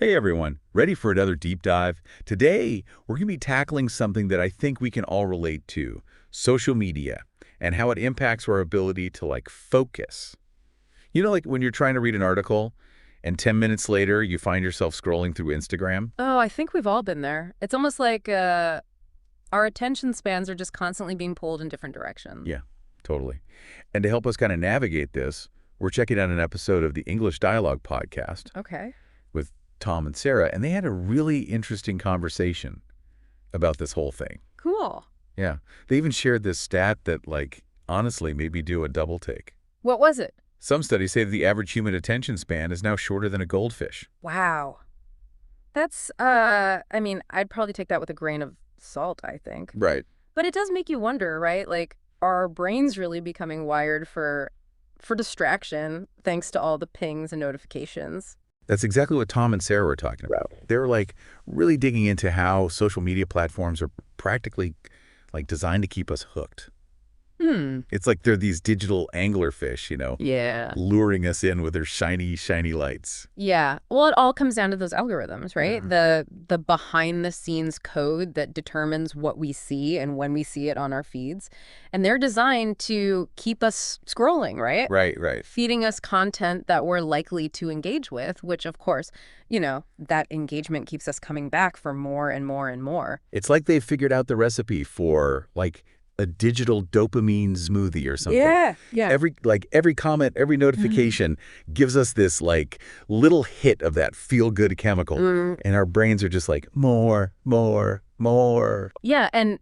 Hey everyone, ready for another deep dive? Today, we're going to be tackling something that I think we can all relate to, social media, and how it impacts our ability to focus. You know, like when you're trying to read an article and 10 minutes later you find yourself scrolling through Instagram? Oh, I think we've all been there. It's almost like our attention spans are just constantly being pulled in different directions. Yeah, totally. And to help us kind of navigate this, we're checking out an episode of the English Dialogue podcast Okay. with Tom and Sarah, and they had a really interesting conversation about this whole thing. Cool. Yeah. They even shared this stat that, honestly made me do a double take. What was it? Some studies say that the average human attention span is now shorter than a goldfish. Wow. That's, I mean, I'd probably take that with a grain of salt, I think. Right. But it does make you wonder, right? Like, are our brains really becoming wired for distraction thanks to all the pings and notifications? That's exactly what Tom and Sarah were talking about. They're really digging into how social media platforms are practically designed to keep us hooked. Hmm. It's like they're these digital anglerfish, Yeah. luring us in with their shiny, shiny lights. Yeah. Well, it all comes down to those algorithms, right? The behind the scenes code that determines what we see and when we see it on our feeds. And they're designed to keep us scrolling, right? Right, right. Feeding us content that we're likely to engage with, which of course, that engagement keeps us coming back for more and more and more. It's like they've figured out the recipe for a digital dopamine smoothie or something. Yeah. Yeah. Every comment, every notification gives us this little hit of that feel-good chemical, and our brains are just like more, more, more. Yeah, and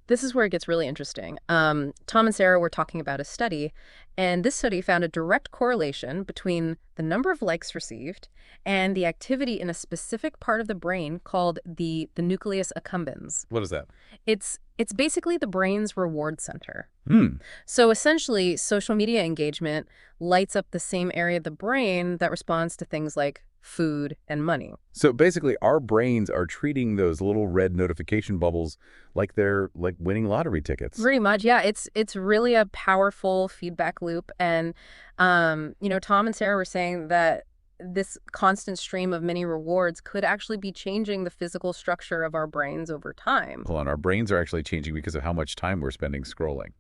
this is where it gets really interesting. Tom and Sarah were talking about a study, and this study found a direct correlation between the number of likes received and the activity in a specific part of the brain called the nucleus accumbens. What is that? It's basically the brain's reward center. Hmm. So essentially, social media engagement lights up the same area of the brain that responds to things like food and money. So basically, our brains are treating those little red notification bubbles like they're winning lottery tickets. Pretty much, yeah. It's really a powerful feedback loop. And, Tom and Sarah were saying that this constant stream of mini rewards could actually be changing the physical structure of our brains over time. Hold on, our brains are actually changing because of how much time we're spending scrolling.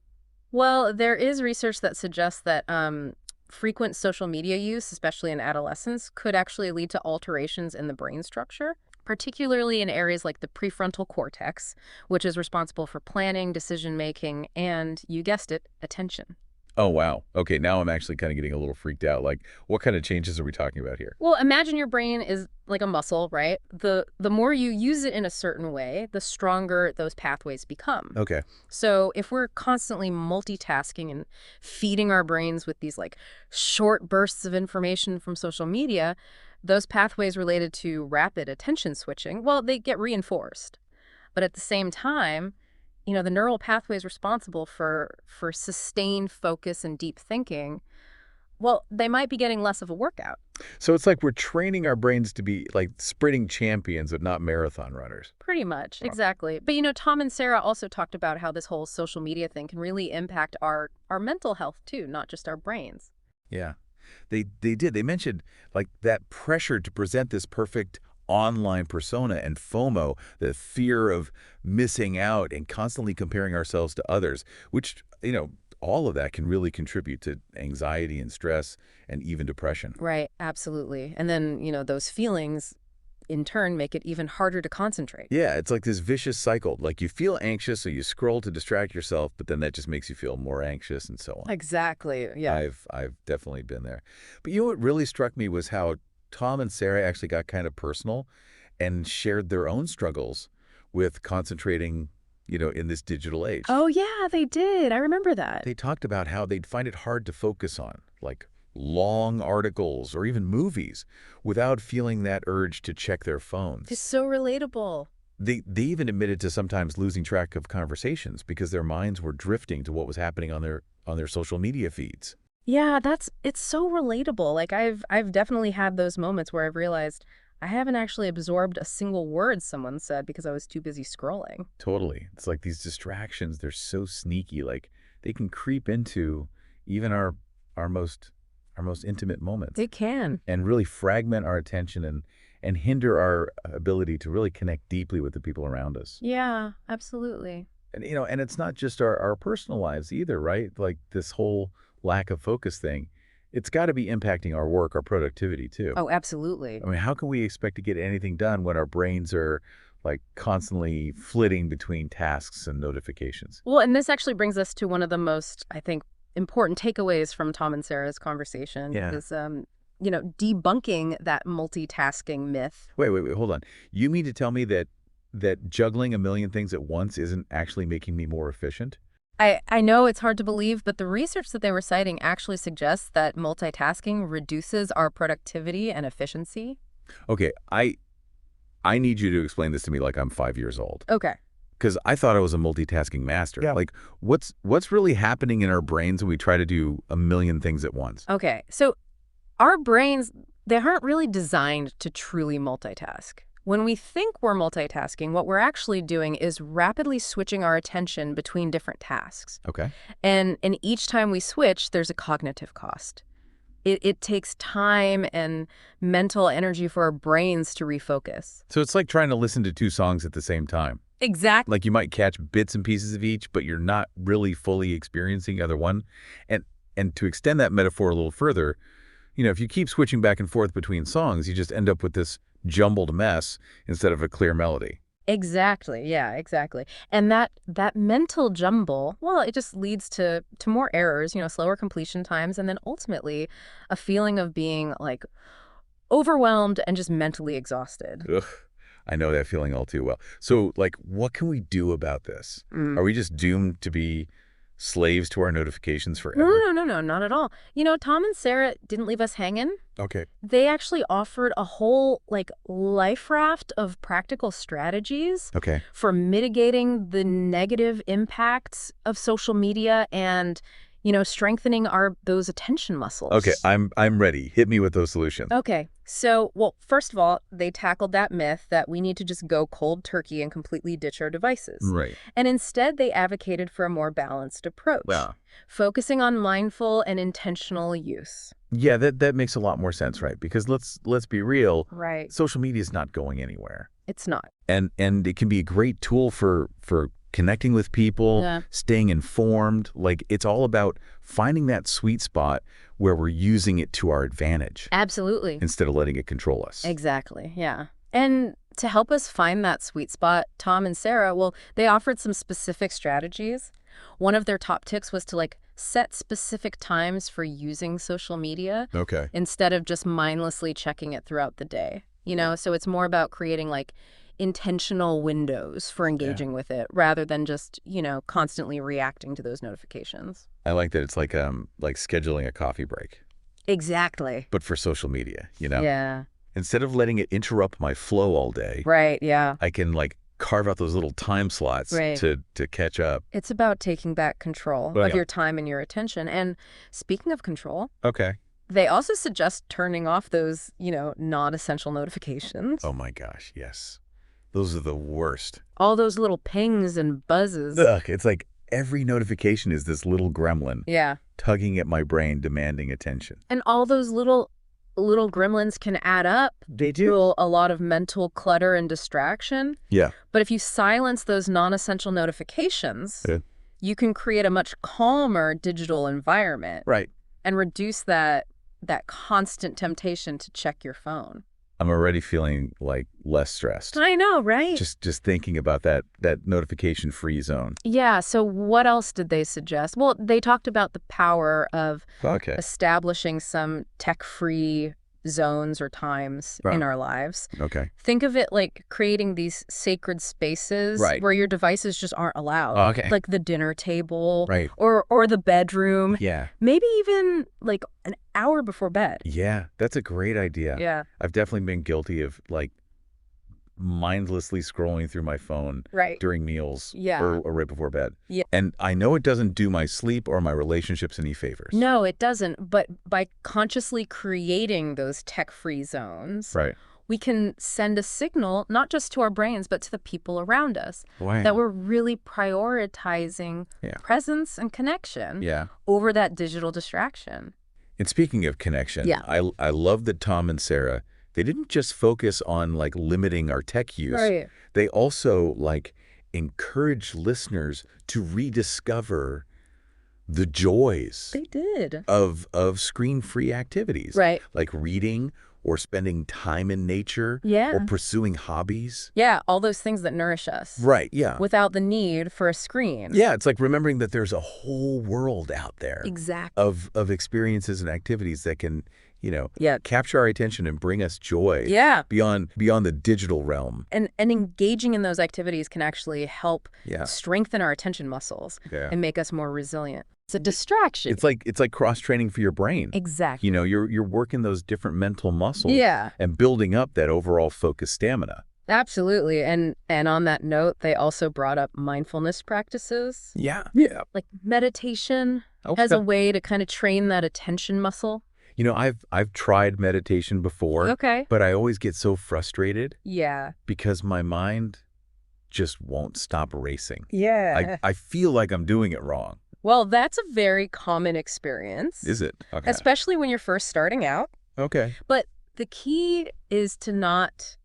Well, there is research that suggests that frequent social media use, especially in adolescence, could actually lead to alterations in the brain structure, particularly in areas like the prefrontal cortex, which is responsible for planning, decision-making, and, you guessed it, attention. Oh, wow. Okay, now I'm actually kind of getting a little freaked out. What kind of changes are we talking about here? Well, imagine your brain is like a muscle, right? The more you use it in a certain way, the stronger those pathways become. Okay. So if we're constantly multitasking and feeding our brains with these short bursts of information from social media, those pathways related to rapid attention switching, well, they get reinforced. But at the same time, the neural pathways responsible for sustained focus and deep thinking, well, they might be getting less of a workout. So it's like we're training our brains to be sprinting champions, but not marathon runners. Pretty much, exactly. But Tom and Sarah also talked about how this whole social media thing can really impact our mental health too, not just our brains. Yeah, they did. They mentioned that pressure to present this perfect online persona and FOMO, the fear of missing out and constantly comparing ourselves to others, which, all of that can really contribute to anxiety and stress and even depression. Right, absolutely. And then, those feelings in turn make it even harder to concentrate. Yeah, it's like this vicious cycle. You feel anxious, so you scroll to distract yourself, but then that just makes you feel more anxious and so on. Exactly, yeah. I've definitely been there. But what really struck me was how Tom and Sarah actually got kind of personal and shared their own struggles with concentrating, in this digital age. Oh, yeah, they did. I remember that. They talked about how they'd find it hard to focus on, long articles or even movies without feeling that urge to check their phones. It's so relatable. They even admitted to sometimes losing track of conversations because their minds were drifting to what was happening on their social media feeds. Yeah, it's so relatable. I've definitely had those moments where I've realized I haven't actually absorbed a single word someone said because I was too busy scrolling. Totally. It's like these distractions, they're so sneaky. They can creep into even our most intimate moments. They can. And really fragment our attention and hinder our ability to really connect deeply with the people around us. Yeah, absolutely. And, and it's not just our personal lives either, right? Like this whole lack of focus thing, it's got to be impacting our work, our productivity too. Oh, absolutely. I mean, how can we expect to get anything done when our brains are like constantly flitting between tasks and notifications? Well, and this actually brings us to one of the most, I think, important takeaways from Tom and Sarah's conversation Yeah. is, debunking that multitasking myth. Wait, hold on. You mean to tell me that juggling a million things at once isn't actually making me more efficient? I know it's hard to believe, but the research that they were citing actually suggests that multitasking reduces our productivity and efficiency. Okay, I need you to explain this to me like I'm 5 years old. Okay. Because I thought I was a multitasking master. Yeah. Like, what's really happening in our brains when we try to do a million things at once? Okay. So our brains, they aren't really designed to truly multitask. When we think we're multitasking, what we're actually doing is rapidly switching our attention between different tasks. Okay. And each time we switch, there's a cognitive cost. It takes time and mental energy for our brains to refocus. So it's like trying to listen to two songs at the same time. Exactly. Like you might catch bits and pieces of each, but you're not really fully experiencing either one. And to extend that metaphor a little further, if you keep switching back and forth between songs, you just end up with this jumbled mess instead of a clear melody. Exactly. Yeah, exactly. And that mental jumble, well, it just leads to more errors, slower completion times, and then ultimately a feeling of being like overwhelmed and just mentally exhausted. Ugh, I know that feeling all too well. So, like, what can we do about this? Are we just doomed to be slaves to our notifications forever? No, not at all. Tom and Sarah didn't leave us hanging. Okay. They actually offered a whole, life raft of practical strategies Okay. for mitigating the negative impacts of social media and, strengthening those attention muscles. Okay, I'm ready. Hit me with those solutions. Okay. So, well, first of all, they tackled that myth that we need to just go cold turkey and completely ditch our devices. Right. And instead, they advocated for a more balanced approach, Wow. focusing on mindful and intentional use. Yeah, that makes a lot more sense, right? Because let's be real. Right. Social media is not going anywhere. It's not. And it can be a great tool for connecting with people, Yeah. staying informed. Like, it's all about finding that sweet spot where we're using it to our advantage Absolutely. instead of letting it control us. Exactly. Yeah. And to help us find that sweet spot, Tom and Sarah, well, they offered some specific strategies. One of their top tips was to set specific times for using social media Okay. instead of just mindlessly checking it throughout the day. So it's more about creating intentional windows for engaging with it rather than just, constantly reacting to those notifications. I like that it's like scheduling a coffee break, Exactly. but for social media, Yeah. Instead of letting it interrupt my flow all day, Right. Yeah. I can carve out those little time slots Right. to catch up. It's about taking back control Well, of yeah. your time and your attention. And speaking of control, Okay. they also suggest turning off those, non-essential notifications. Oh my gosh, yes. Those are the worst. All those little pings and buzzes. Ugh, it's like every notification is this little gremlin Yeah. tugging at my brain, demanding attention. And all those little gremlins can add up They to a lot of mental clutter and distraction. Yeah. But if you silence those non-essential notifications, Yeah. you can create a much calmer digital environment Right. and reduce that constant temptation to check your phone. I'm already feeling less stressed. I know, right? Just thinking about that notification-free zone. Yeah, so what else did they suggest? Well, they talked about the power of Okay. establishing some tech-free zones or times Right. in our lives. Okay. Think of it like creating these sacred spaces Right. where your devices just aren't allowed. Oh, okay. Like the dinner table Right. or the bedroom. Yeah. Maybe even an hour before bed. Yeah, that's a great idea. Yeah. I've definitely been guilty of mindlessly scrolling through my phone Right. during meals Yeah. or right before bed. Yeah. And I know it doesn't do my sleep or my relationships any favors. No, it doesn't. But by consciously creating those tech-free zones, Right. we can send a signal, not just to our brains, but to the people around us, Wow. that we're really prioritizing Yeah. presence and connection Yeah. over that digital distraction. And speaking of connection, Yeah. I love that Tom and Sarah they didn't just focus on like limiting our tech use. Right. They also like encouraged listeners to rediscover the joys They did. of screen-free activities, Right. like reading or spending time in nature or Yeah. pursuing hobbies. Yeah, all those things that nourish us Right, yeah. without the need for a screen. Yeah, it's like remembering that there's a whole world out there Exactly. of experiences and activities that can, Yeah. capture our attention and bring us joy Yeah. beyond the digital realm. And engaging in those activities can actually help Yeah. strengthen our attention muscles Yeah. and make us more resilient. It's a distraction. It's like cross-training for your brain. Exactly. You're working those different mental muscles Yeah. and building up that overall focused stamina. Absolutely. And on that note, they also brought up mindfulness practices, Yeah. Yeah. like meditation Okay. as a way to kind of train that attention muscle. I've tried meditation before, Okay. but I always get so frustrated Yeah. because my mind just won't stop racing. Yeah. I feel like I'm doing it wrong. Well, that's a very common experience, Is it? Okay. especially when you're first starting out. Okay. But the key is to not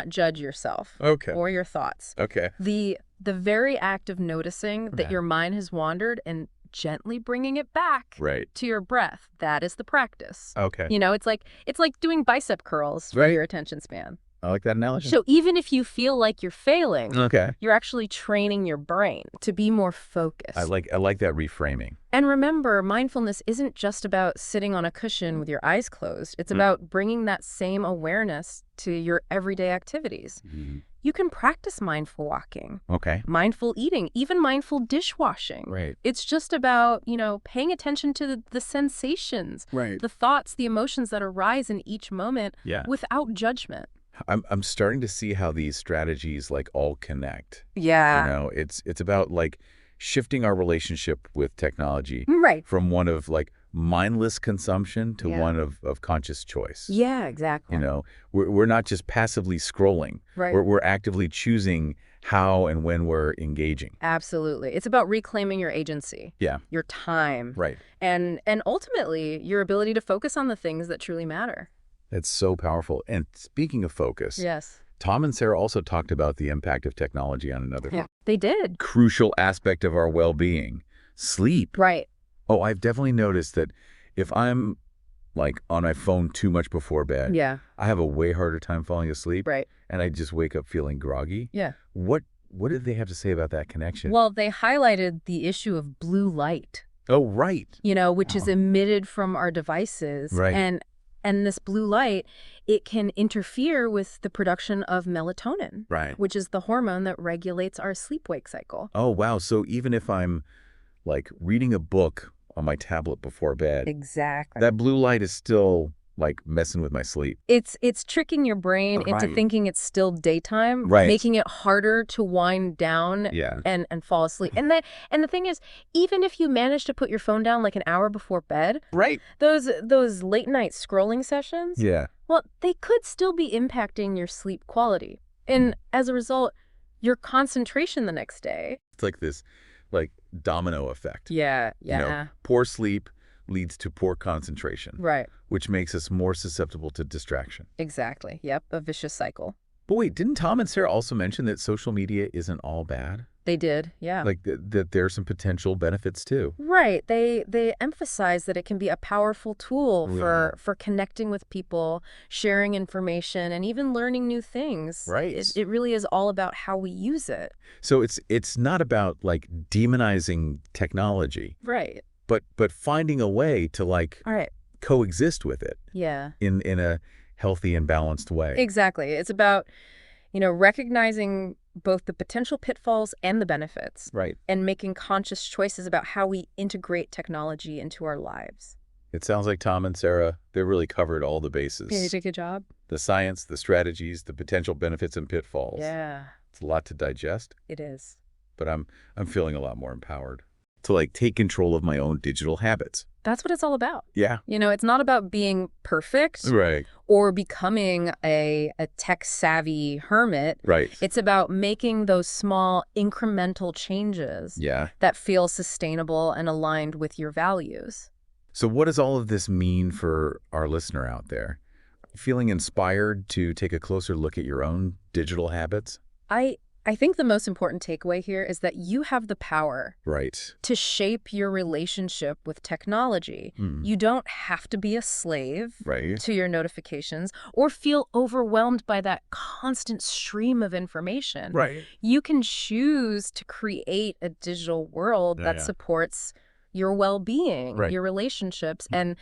judge yourself Okay. or your thoughts. Okay. The very act of noticing that Right. your mind has wandered and gently bringing it back Right. to your breath, that is the practice. Okay. It's like doing bicep curls for Right. your attention span. I like that analogy. So even if you feel like you're failing, Okay. you're actually training your brain to be more focused. I like that reframing. And remember, mindfulness isn't just about sitting on a cushion with your eyes closed. It's about bringing that same awareness to your everyday activities. You can practice mindful walking, Okay. mindful eating, even mindful dishwashing. Right. It's just about, paying attention to the sensations, Right. the thoughts, the emotions that arise in each moment Yeah. without judgment. I'm starting to see how these strategies like all connect. Yeah. It's about like shifting our relationship with technology Right. from one of like mindless consumption to Yeah. one of conscious choice. Yeah, exactly. We're not just passively scrolling. Right. We're actively choosing how and when we're engaging. Absolutely. It's about reclaiming your agency, Yeah. your time, Right. and ultimately your ability to focus on the things that truly matter. That's so powerful. And speaking of focus, Yes. Tom and Sarah also talked about the impact of technology on another Yeah. They did. crucial aspect of our well-being, sleep. Right. Oh, I've definitely noticed that if I'm like on my phone too much before bed, Yeah. I have a way harder time falling asleep, Right. and I just wake up feeling groggy. Yeah. What did they have to say about that connection? Well, they highlighted the issue of blue light, Oh, right. which is emitted from our devices. Right. And this blue light, it can interfere with the production of melatonin, Right. which is the hormone that regulates our sleep-wake cycle. Oh, wow. So even if I'm like reading a book on my tablet before bed, Exactly. that blue light is still like messing with my sleep. It's tricking your brain into Right. thinking it's still daytime, Right. making it harder to wind down Yeah. and fall asleep. And the thing is, even if you manage to put your phone down like an hour before bed, Right. those late night scrolling sessions, Yeah. well, they could still be impacting your sleep quality. And as a result, your concentration the next day. It's like this like domino effect. Yeah, Poor sleep leads to poor concentration, Right. which makes us more susceptible to distraction. Exactly. Yep, a vicious cycle. But wait, didn't Tom and Sarah also mention that social media isn't all bad? They did, yeah. Like that there's some potential benefits too. Right. They emphasize that it can be a powerful tool for connecting with people, sharing information, and even learning new things. Right. It really is all about how we use it. So it's not about like demonizing technology, Right. but finding a way to like All right. coexist with it Yeah. in a healthy and balanced way. Exactly. It's about, recognizing both the potential pitfalls and the benefits, Right. and making conscious choices about how we integrate technology into our lives. It sounds like Tom and Sarah, they really covered all the bases. Yeah, you did a good job. The science, the strategies, the potential benefits and pitfalls. Yeah, It's a lot to digest, it is. but I'm feeling a lot more empowered to like take control of my own digital habits. That's what it's all about. Yeah. It's not about being perfect Right. or becoming a tech-savvy hermit. Right. It's about making those small incremental changes Yeah. that feel sustainable and aligned with your values. So what does all of this mean for our listener out there? Feeling inspired to take a closer look at your own digital habits? I I think the most important takeaway here is that you have the power Right. to shape your relationship with technology. Mm. You don't have to be a slave Right. to your notifications or feel overwhelmed by that constant stream of information. Right. You can choose to create a digital world Yeah, that yeah. supports your well-being, Right. your relationships, and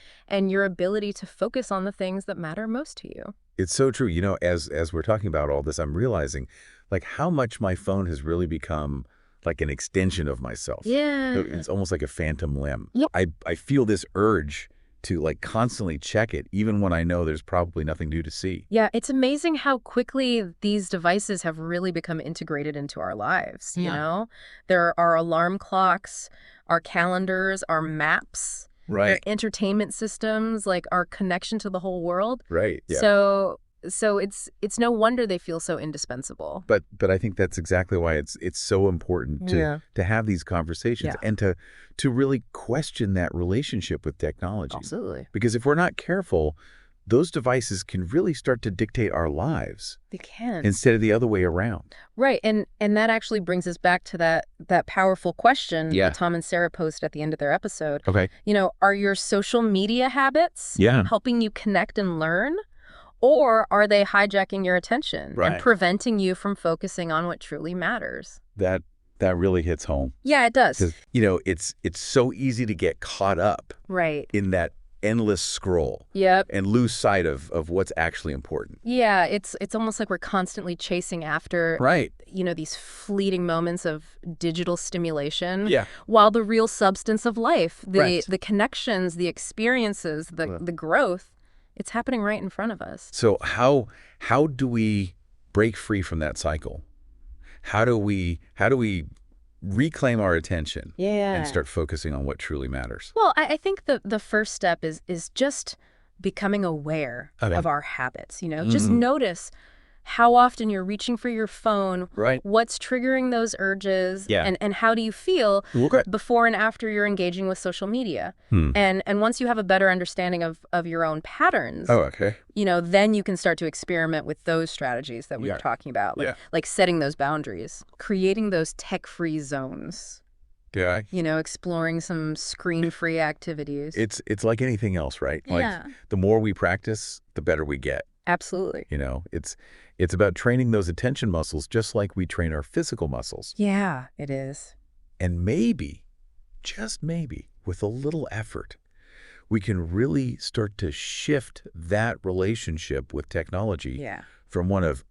your ability to focus on the things that matter most to you. It's so true. As we're talking about all this, I'm realizing like how much my phone has really become like an extension of myself. Yeah. It's almost like a phantom limb. Yep. I feel this urge to like constantly check it, even when I know there's probably nothing new to see. Yeah, it's amazing how quickly these devices have really become integrated into our lives, you Yeah. know? There are alarm clocks, our calendars, our maps, their Right. entertainment systems, like our connection to the whole world. Right. Yeah. So it's no wonder they feel so indispensable. But I think that's exactly why it's so important Yeah. to have these conversations Yeah. and to really question that relationship with technology. Absolutely. Because if we're not careful, those devices can really start to dictate our lives They can. instead of the other way around. Right, and that actually brings us back to that powerful question Yeah. that Tom and Sarah posed at the end of their episode. Okay. You know, are your social media habits Yeah. helping you connect and learn? Or are they hijacking your attention Right. and preventing you from focusing on what truly matters? That really hits home. Yeah, it does. Because, it's so easy to get caught up Right. in that endless scroll Yep. and lose sight of what's actually important. Yeah, it's almost like we're constantly chasing after, Right. these fleeting moments of digital stimulation. Yeah. While the real substance of life, Right. the connections, the experiences, the growth, it's happening right in front of us. So how do we break free from that cycle? How do we reclaim our attention and start focusing on what truly matters? Well, I think the first step is just becoming aware Okay. of our habits, Just notice how often you're reaching for your phone, Right. what's triggering those urges, Yeah. and how do you feel Okay. before and after you're engaging with social media. Hmm. And once you have a better understanding of your own patterns, Oh, okay. then you can start to experiment with those strategies that we Yeah. were talking about, Yeah. like setting those boundaries, creating those tech-free zones, Yeah. exploring some screen-free activities. It's like anything else, right? Like Yeah. the more we practice, the better we get. Absolutely. It's about training those attention muscles just like we train our physical muscles. Yeah, it is. And maybe, just maybe, with a little effort, we can really start to shift that relationship with technology Yeah. from one of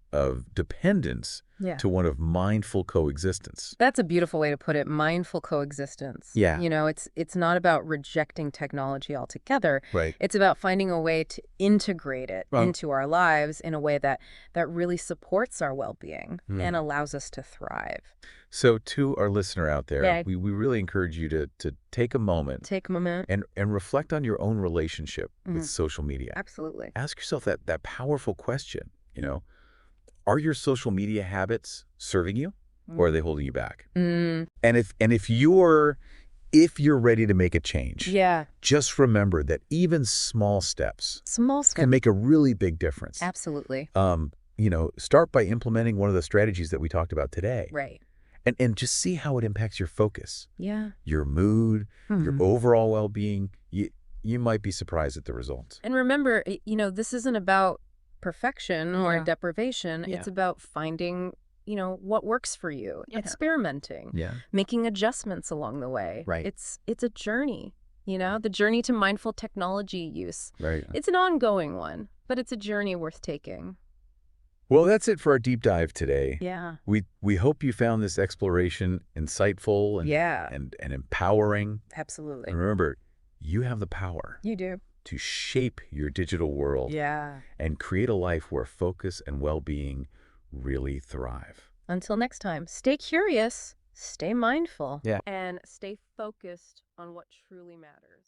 dependence Yeah. to one of mindful coexistence. That's a beautiful way to put it, mindful coexistence. Yeah. It's not about rejecting technology altogether. Right. It's about finding a way to integrate it Well- into our lives in a way that really supports our well-being and allows us to thrive. So to our listener out there, Yeah. we really encourage you to take a moment Take a moment. and reflect on your own relationship with social media. Absolutely. Ask yourself that powerful question, are your social media habits serving you or are they holding you back? Mm, And if you're ready to make a change, yeah. just remember that even small steps Small can step. make a really big difference. Absolutely. Start by implementing one of the strategies that we talked about today. Right. And just see how it impacts your focus, Yeah. your mood, your Mhm. overall well-being. You might be surprised at the results. And remember, this isn't about perfection or Yeah. deprivation. Yeah. It's about finding, what works for you, Yeah. experimenting, Yeah. making adjustments along the way. Right. It's a journey, the journey to mindful technology use. Right. It's an ongoing one, but it's a journey worth taking. Well, that's it for our deep dive today. Yeah. We hope you found this exploration insightful and Yeah. and empowering. Absolutely. And remember, you have the power You do. to shape your digital world Yeah. and create a life where focus and well-being really thrive. Until next time, stay curious, stay mindful, Yeah. and stay focused on what truly matters.